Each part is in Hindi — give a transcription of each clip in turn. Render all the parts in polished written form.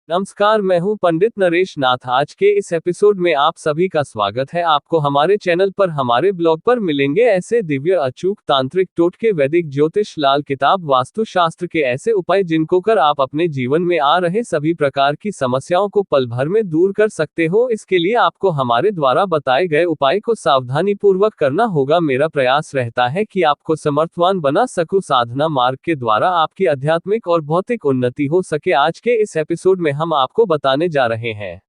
नमस्कार, मैं हूं पंडित नरेश नाथ। आज के इस एपिसोड में आप सभी का स्वागत है। आपको हमारे चैनल पर हमारे ब्लॉग पर मिलेंगे ऐसे दिव्य अचूक तांत्रिक टोटके, वैदिक ज्योतिष, लाल किताब, वास्तु शास्त्र के ऐसे उपाय जिनको कर आप अपने जीवन में आ रहे सभी प्रकार की समस्याओं को पल भर में दूर कर सकते हो। इसके लिए आपको हमारे द्वारा बताए गए उपाय को सावधानी पूर्वक करना होगा। मेरा प्रयास रहता है कि आपको समर्थवान बना सकूं, साधना मार्ग के द्वारा आपकी आध्यात्मिक और भौतिक उन्नति हो सके। आज के इस एपिसोड में हम आपको बताने जा रहे हैं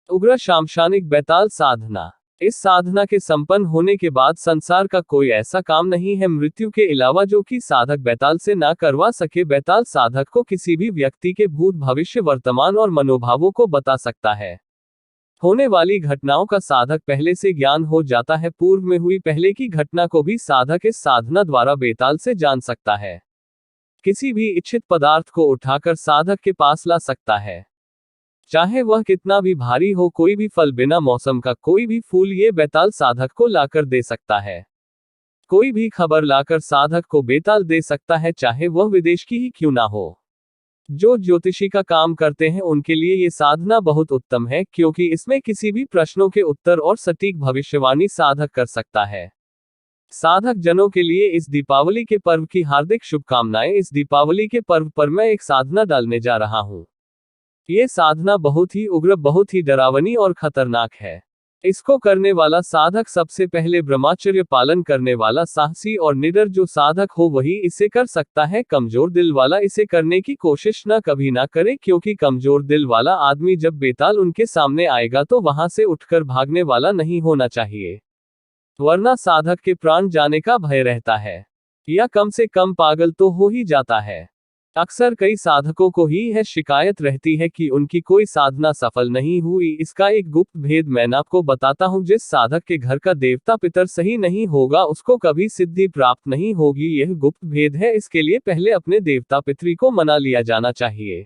उग्र शामशानिक बैताल साधना। इस साधना के संपन्न होने के बाद संसार का कोई ऐसा काम नहीं है मृत्यु के अलावा जो कि साधक बैताल से ना करवा सके। बैताल साधक को किसी भी व्यक्ति के भूत, भविष्य, वर्तमान और मनोभावों को बता सकता है। होने वाली घटनाओं का साधक पहले से ज्ञान हो जाता है। पूर्व में हुई पहले की घटना को भी साधक इस साधना द्वारा बैताल से जान सकता है। किसी भी इच्छित पदार्थ को उठाकर साधक के पास ला सकता है, चाहे वह कितना भी भारी हो। कोई भी फल, बिना मौसम का कोई भी फूल, ये बैताल साधक को लाकर दे सकता है। कोई भी खबर लाकर साधक को बैताल दे सकता है, चाहे वह विदेश की ही क्यों ना हो। जो ज्योतिषी का काम करते हैं उनके लिए ये साधना बहुत उत्तम है, क्योंकि इसमें किसी भी प्रश्नों के उत्तर और सटीक भविष्यवाणी साधक कर सकता है। साधक जनों के लिए इस दीपावली के पर्व की हार्दिक शुभकामनाएं। इस दीपावली के पर्व पर मैं एक साधना डालने जा रहा हूं। ये साधना बहुत ही उग्र, बहुत ही डरावनी और खतरनाक है। इसको करने वाला साधक सबसे पहले ब्रह्मचर्य पालन करने वाला, साहसी और निडर जो साधक हो वही इसे कर सकता है। कमजोर दिल वाला इसे करने की कोशिश न कभी ना करे, क्योंकि कमजोर दिल वाला आदमी जब बैताल उनके सामने आएगा तो वहां से उठकर भागने वाला नहीं होना चाहिए, वरना साधक के प्राण जाने का भय रहता है, या कम से कम पागल तो हो ही जाता है। अक्सर कई साधकों को ही यह शिकायत रहती है कि उनकी कोई साधना सफल नहीं हुई। इसका एक गुप्त भेद मैं आपको बताता हूं। जिस साधक के घर का देवता पितर सही नहीं होगा उसको कभी सिद्धि प्राप्त नहीं होगी। यह गुप्त भेद है। इसके लिए पहले अपने देवता पितरी को मना लिया जाना चाहिए।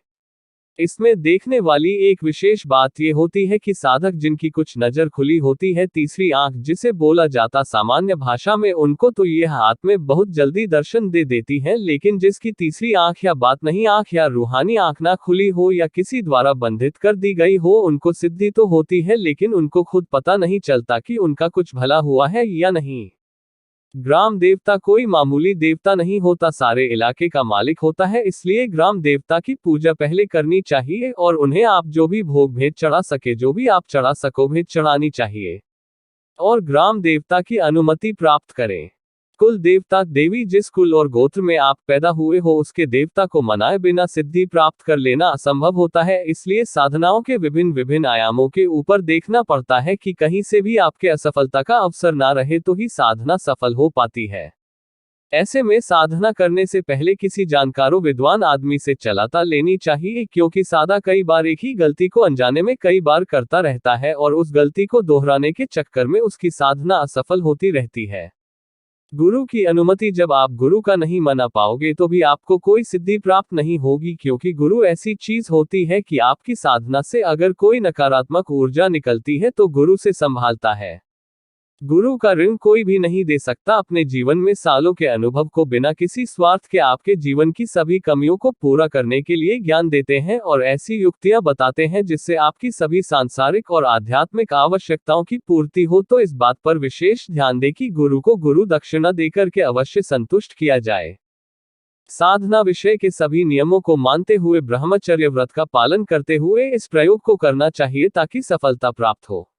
इसमें देखने वाली एक विशेष बात यह होती है कि साधक जिनकी कुछ नजर खुली होती है, तीसरी आंख जिसे बोला जाता सामान्य भाषा में, उनको तो यह हाथ में बहुत जल्दी दर्शन दे देती है। लेकिन जिसकी तीसरी आंख या बात नहीं आंख या रूहानी आंख ना खुली हो या किसी द्वारा बंधित कर दी गई हो, उनको सिद्धि तो होती है लेकिन उनको खुद पता नहीं चलता कि उनका कुछ भला हुआ है या नहीं। ग्राम देवता कोई मामूली देवता नहीं होता, सारे इलाके का मालिक होता है। इसलिए ग्राम देवता की पूजा पहले करनी चाहिए और उन्हें आप जो भी भोग भेंट चढ़ा सके, जो भी आप चढ़ा सको भेंट चढ़ानी चाहिए और ग्राम देवता की अनुमति प्राप्त करें। कुल देवता, देवी, जिस कुल और गोत्र में आप पैदा हुए हो उसके देवता को मनाए बिना सिद्धि प्राप्त कर लेना असंभव होता है। इसलिए साधनाओं के विभिन्न विभिन्न आयामों के ऊपर देखना पड़ता है कि कहीं से भी आपके असफलता का अवसर ना रहे तो ही साधना सफल हो पाती है। ऐसे में साधना करने से पहले किसी जानकारों विद्वान आदमी से सलाह लेनी चाहिए, क्योंकि साधा कई बार एक ही गलती को अनजाने में कई बार करता रहता है और उस गलती को दोहराने के चक्कर में उसकी साधना असफल होती रहती है। गुरु की अनुमति जब आप गुरु का नहीं मना पाओगे तो भी आपको कोई सिद्धि प्राप्त नहीं होगी, क्योंकि गुरु ऐसी चीज होती है कि आपकी साधना से अगर कोई नकारात्मक ऊर्जा निकलती है तो गुरु से संभालता है। गुरु का ऋण कोई भी नहीं दे सकता। अपने जीवन में सालों के अनुभव को बिना किसी स्वार्थ के आपके जीवन की सभी कमियों को पूरा करने के लिए ज्ञान देते हैं और ऐसी युक्तियां बताते हैं जिससे आपकी सभी सांसारिक और आध्यात्मिक आवश्यकताओं की पूर्ति हो। तो इस बात पर विशेष ध्यान दें कि गुरु को गुरु दक्षिणा देकर के अवश्य संतुष्ट किया जाए। साधना विषय के सभी नियमों को मानते हुए ब्रह्मचर्य व्रत का पालन करते हुए इस प्रयोग को करना चाहिए ताकि सफलता प्राप्त हो।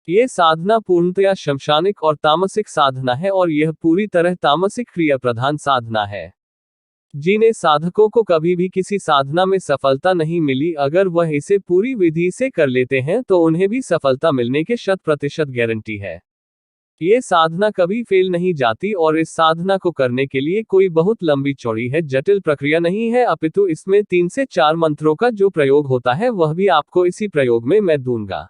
ये साधना पूर्णतया शमशानिक और तामसिक साधना है और यह पूरी तरह तामसिक क्रिया प्रधान साधना है। जिन्हें साधकों को कभी भी किसी साधना में सफलता नहीं मिली, अगर वह इसे पूरी विधि से कर लेते हैं तो उन्हें भी सफलता मिलने के 100% गारंटी है। ये साधना कभी फेल नहीं जाती और इस साधना को करने के लिए कोई बहुत लंबी चौड़ी है जटिल प्रक्रिया नहीं है, अपितु इसमें 3 से 4 मंत्रों का जो प्रयोग होता है वह भी आपको इसी प्रयोग में मैं दूंगा।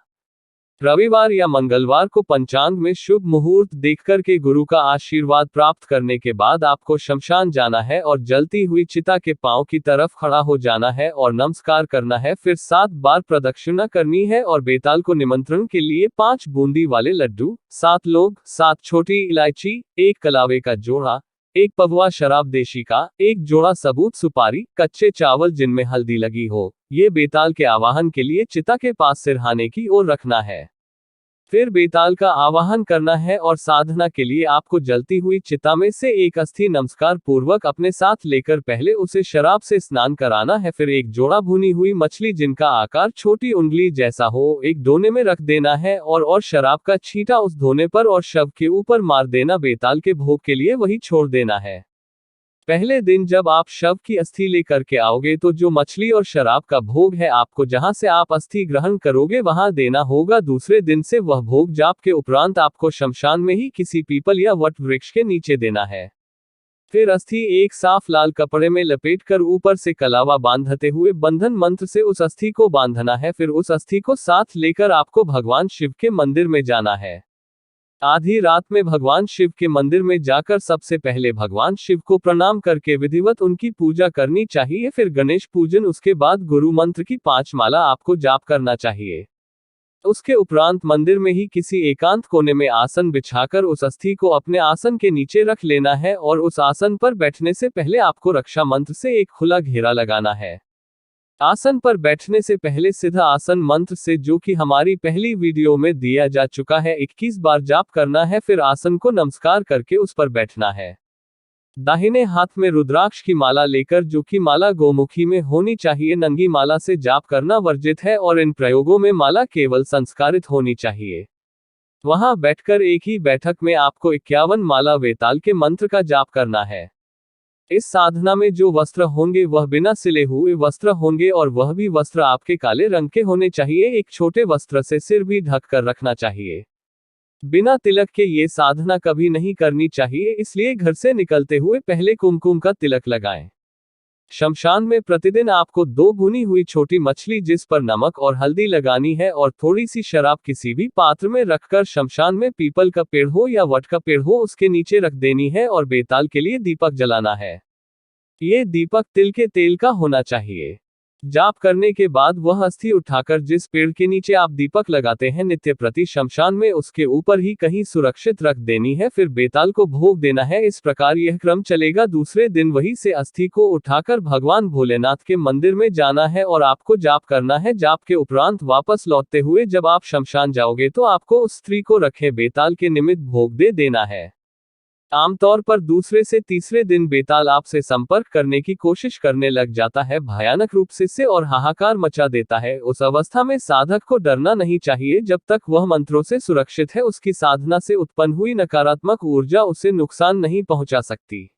रविवार या मंगलवार को पंचांग में शुभ मुहूर्त देखकर के गुरु का आशीर्वाद प्राप्त करने के बाद आपको शमशान जाना है और जलती हुई चिता के पांव की तरफ खड़ा हो जाना है और नमस्कार करना है। फिर 7 बार प्रदक्षिणा करनी है और बैताल को निमंत्रण के लिए 5 बूंदी वाले लड्डू, 7 लोग, 7 छोटी इलायची, 1 कलावे का जोड़ा, एक पगवा शराब देशी का, एक जोड़ा सबूत सुपारी, कच्चे चावल जिनमें हल्दी लगी हो, ये बेताल के आवाहन के लिए चिता के पास सिरहाने की ओर रखना है। फिर बेताल का आवाहन करना है और साधना के लिए आपको जलती हुई चिता में से एक अस्थि नमस्कार पूर्वक अपने साथ लेकर पहले उसे शराब से स्नान कराना है। फिर एक जोड़ा भुनी हुई मछली जिनका आकार छोटी उंगली जैसा हो एक दोने में रख देना है और शराब का छींटा उस धोने पर और शव के ऊपर मार देना। बेताल के भोग के लिए वही छोड़ देना है। पहले दिन जब आप शव की अस्थि लेकर के आओगे तो जो मछली और शराब का भोग है आपको जहां से आप अस्थि ग्रहण करोगे वहां देना होगा। दूसरे दिन से वह भोग जाप के उपरांत आपको शमशान में ही किसी पीपल या वट वृक्ष के नीचे देना है। फिर अस्थि एक साफ लाल कपड़े में लपेट कर ऊपर से कलावा बांधते हुए बंधन मंत्र से उस अस्थि को बांधना है। फिर उस अस्थि को साथ लेकर आपको भगवान शिव के मंदिर में जाना है। आधी रात में भगवान शिव के मंदिर में जाकर सबसे पहले भगवान शिव को प्रणाम करके विधिवत उनकी पूजा करनी चाहिए। फिर गणेश पूजन, उसके बाद गुरु मंत्र की 5 माला आपको जाप करना चाहिए। उसके उपरांत मंदिर में ही किसी एकांत कोने में आसन बिछाकर उस अस्थि को अपने आसन के नीचे रख लेना है और उस आसन पर बैठने से पहले आपको रक्षा मंत्र से एक खुला घेरा लगाना है। आसन पर बैठने से पहले सिद्ध आसन मंत्र से, जो कि हमारी पहली वीडियो में दिया जा चुका है, 21 बार जाप करना है। फिर आसन को नमस्कार करके उस पर बैठना है। दाहिने हाथ में रुद्राक्ष की माला लेकर, जो कि माला गोमुखी में होनी चाहिए, नंगी माला से जाप करना वर्जित है और इन प्रयोगों में माला केवल संस्कारित होनी चाहिए। वहां बैठकर एक ही बैठक में आपको 51 माला वेताल के मंत्र का जाप करना है। इस साधना में जो वस्त्र होंगे वह बिना सिले हुए वस्त्र होंगे और वह भी वस्त्र आपके काले रंग के होने चाहिए। एक छोटे वस्त्र से सिर भी ढक कर रखना चाहिए। बिना तिलक के ये साधना कभी नहीं करनी चाहिए, इसलिए घर से निकलते हुए पहले कुमकुम का तिलक लगाएं। शमशान में प्रतिदिन आपको 2 भुनी हुई छोटी मछली जिस पर नमक और हल्दी लगानी है और थोड़ी सी शराब किसी भी पात्र में रखकर शमशान में पीपल का पेड़ हो या वट का पेड़ हो उसके नीचे रख देनी है और बेताल के लिए दीपक जलाना है। ये दीपक तिल के तेल का होना चाहिए। जाप करने के बाद वह अस्थि उठाकर जिस पेड़ के नीचे आप दीपक लगाते हैं नित्य प्रति शमशान में उसके ऊपर ही कहीं सुरक्षित रख देनी है। फिर बेताल को भोग देना है। इस प्रकार यह क्रम चलेगा। दूसरे दिन वहीं से अस्थि को उठाकर भगवान भोलेनाथ के मंदिर में जाना है और आपको जाप करना है। जाप के उपरांत वापस लौटते हुए जब आप शमशान जाओगे तो आपको उस स्त्री को रखे बेताल के निमित्त भोग दे देना है। आमतौर पर दूसरे से तीसरे दिन बेताल आपसे संपर्क करने की कोशिश करने लग जाता है, भयानक रूप से और हाहाकार मचा देता है। उस अवस्था में साधक को डरना नहीं चाहिए। जब तक वह मंत्रों से सुरक्षित है उसकी साधना से उत्पन्न हुई नकारात्मक ऊर्जा उसे नुकसान नहीं पहुंचा सकती।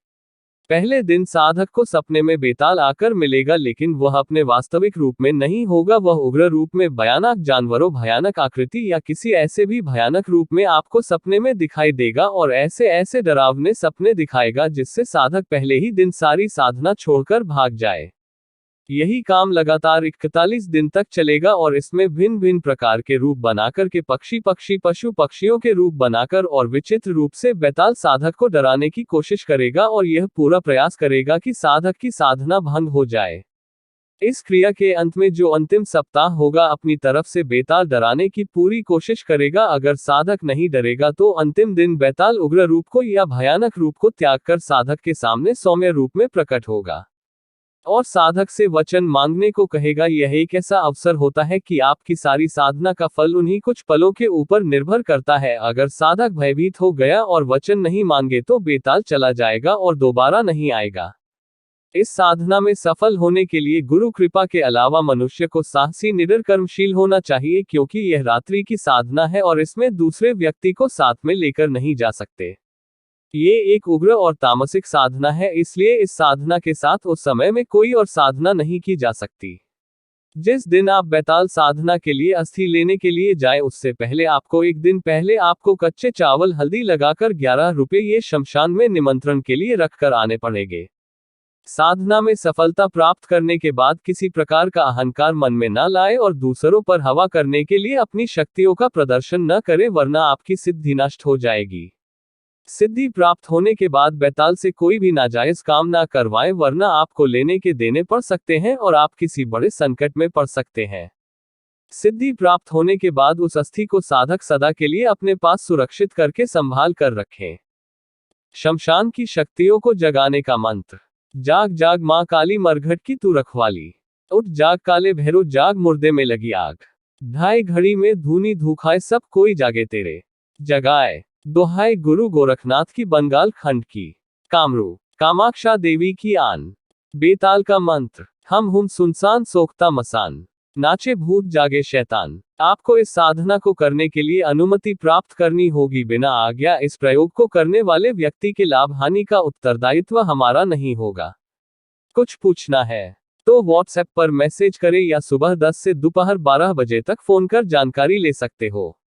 पहले दिन साधक को सपने में बेताल आकर मिलेगा, लेकिन वह अपने वास्तविक रूप में नहीं होगा। वह उग्र रूप में भयानक जानवरों, भयानक आकृति या किसी ऐसे भी भयानक रूप में आपको सपने में दिखाई देगा और ऐसे ऐसे डरावने सपने दिखाएगा जिससे साधक पहले ही दिन सारी साधना छोड़कर भाग जाए। यही काम लगातार 41 दिन तक चलेगा और इसमें भिन्न भिन्न प्रकार के रूप बनाकर के पक्षी पशु पक्षियों के रूप बनाकर और विचित्र रूप से बेताल साधक को डराने की कोशिश करेगा और यह पूरा प्रयास करेगा कि साधक की साधना भंग हो जाए। इस क्रिया के अंत में जो अंतिम सप्ताह होगा अपनी तरफ से बेताल डराने की पूरी कोशिश करेगा। अगर साधक नहीं डरेगा तो अंतिम दिन बेताल उग्र रूप को या भयानक रूप को त्याग कर साधक के सामने सौम्य रूप में प्रकट होगा और साधक से वचन मांगने को कहेगा। यह एक ऐसा अवसर होता है कि आपकी सारी साधना का फल उन्हीं कुछ पलों के ऊपर निर्भर करता है। अगर साधक भयभीत हो गया और वचन नहीं मांगे तो बेताल चला जाएगा और दोबारा नहीं आएगा। इस साधना में सफल होने के लिए गुरु कृपा के अलावा मनुष्य को साहसी निडर कर्मशील होना चाहिए, क्योंकि यह रात्रि की साधना है और इसमें दूसरे व्यक्ति को साथ में लेकर नहीं जा सकते। ये एक उग्र और तामसिक साधना है, इसलिए इस साधना के साथ उस समय में कोई और साधना नहीं की जा सकती। जिस दिन आप बेताल साधना के लिए अस्थि लेने के लिए जाए उससे पहले आपको एक दिन पहले आपको कच्चे चावल हल्दी लगाकर 11 रुपए ये शमशान में निमंत्रण के लिए रख कर आने पड़ेंगे। साधना में सफलता प्राप्त करने के बाद किसी प्रकार का अहंकार मन में न लाए और दूसरों पर हवा करने के लिए अपनी शक्तियों का प्रदर्शन न करे, वरना आपकी सिद्धि नष्ट हो जाएगी। सिद्धि प्राप्त होने के बाद बेताल से कोई भी नाजायज काम ना करवाएं, वरना आपको लेने के देने पड़ सकते हैं और आप किसी बड़े संकट में पड़ सकते हैं। सिद्धि प्राप्त होने के बाद उस अस्थि को साधक सदा के लिए अपने पास सुरक्षित करके संभाल कर रखें। शमशान की शक्तियों को जगाने का मंत्र। जाग जाग माँ काली मरघट की तू रखवाली। उठ जाग काले भैरो जाग मुर्दे में लगी आग। ढाई घड़ी में धूनी धूखाए सब कोई जागे तेरे। जगाए दोहाई गुरु गोरखनाथ की बंगाल खंड की। कामरू कामाक्षा देवी की आन। बेताल का मंत्र। हम हुम सुनसान सोखता मसान। नाचे भूत जागे शैतान। आपको इस साधना को करने के लिए अनुमति प्राप्त करनी होगी। बिना आज्ञा इस प्रयोग को करने वाले व्यक्ति के लाभ हानि का उत्तरदायित्व हमारा नहीं होगा। कुछ पूछना है तो व्हाट्सएप पर मैसेज करें या सुबह 10 से दोपहर 12 बजे तक फोन कर जानकारी ले सकते हो।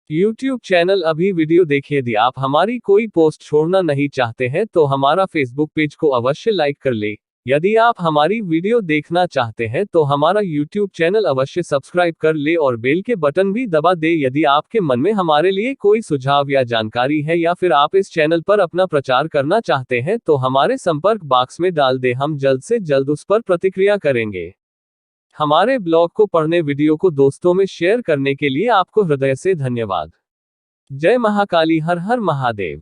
YouTube चैनल अभी वीडियो देखिए। यदि आप हमारी कोई पोस्ट छोड़ना नहीं चाहते हैं तो हमारा फेसबुक पेज को अवश्य लाइक कर ले। यदि आप हमारी वीडियो देखना चाहते हैं तो हमारा YouTube चैनल अवश्य सब्सक्राइब कर ले और बेल के बटन भी दबा दे। यदि आपके मन में हमारे लिए कोई सुझाव या जानकारी है या फिर आप इस चैनल पर अपना प्रचार करना चाहते हैं तो हमारे संपर्क बॉक्स में डाल दे। हम जल्द से जल्द उस पर प्रतिक्रिया करेंगे। हमारे ब्लॉग को पढ़ने वीडियो को दोस्तों में शेयर करने के लिए आपको हृदय से धन्यवाद। जय महाकाली, हर हर महादेव।